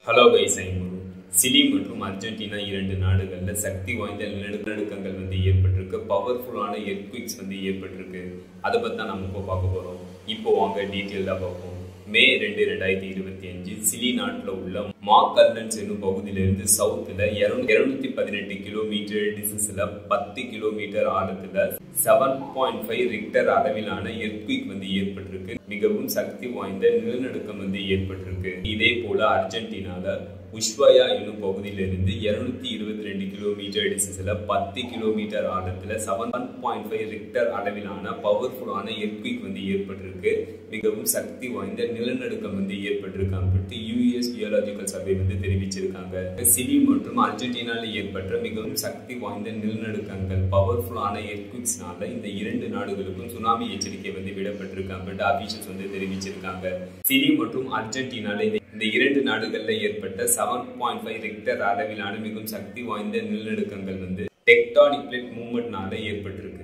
Hello guys, Chile மற்றும் Argentina இரண்டு நாடுகளில் சக்தி வாய்ந்த நிலநடுக்கங்கள் ஏற்பட்டிருக்கு. பவர்ஃபுல்லான எர்த்குவிக்ஸ் ஏற்பட்டிருக்கு. அதை பற்றி தான் நம்ம இப்போ பார்க்க போகிறோம். இப்போ வாங்க டீட்டெயிலாக பார்ப்போம். மே 2, 2025 சிலி நாட்டில் உள்ள மாக்கல்லன்ஸ் என்னும் பகுதியிலிருந்து சவுத்தில் 218 கிலோமீட்டர் டிஸ்டன்ஸில் 10 கிலோமீட்டர் ஆழத்தில் 7.5 ரிக்டர் அளவிலான எர்த்குவிக் ஏற்பட்டிருக்கு. மிகவும் சக்தி வாய்ந்த நிலநடுக்கம் ஏற்பட்டிருக்கு. இதே போல அர்ஜென்டினால உஷ்வயா என்னும் பகுதியிலிருந்து 222 கிலோமீட்டர் டிஸ்டன்ஸ்ல 10 கிலோமீட்டர் ஆழத்துல 7.5 ரிக்டர் அளவிலான பவர்ஃபுல்லான எர்த்குவிக் ஏற்பட்டிருக்கு. மிகவும் சக்தி வாய்ந்த நிலநடுக்கம் ஏற்பட்டிருக்கு அப்படின்ட்டு யுஎஸ் ஜியோலாஜிக்கல் சர்வே தெரிவிச்சிருக்காங்க. சிலி மற்றும் அர்ஜென்டினால ஏற்பட்ட மிகவும் சக்தி வாய்ந்த நிலநடுக்கங்கள் பவர்ஃபுல்லான எர்த்குவிக்ஸ்னால இந்த இரண்டு நாடுகளுக்கும் சுனாமி எச்சரிக்கை விடப்பட்டிருக்கு அப்படின்ட்டு அபிஷியல்ஸ் தெரிவிச்சிருக்காங்க. சிலி மற்றும் அர்ஜென்டினால இந்த இரண்டு நாடுகளில் ஏற்பட்ட 7.5 ரிக்டர் அளவிலான மிகவும் சக்தி வாய்ந்த நிலநடுக்கங்கள் டெக்டானிக் பிளேட் மூவ்மெண்ட்னால ஏற்பட்டிருக்கு.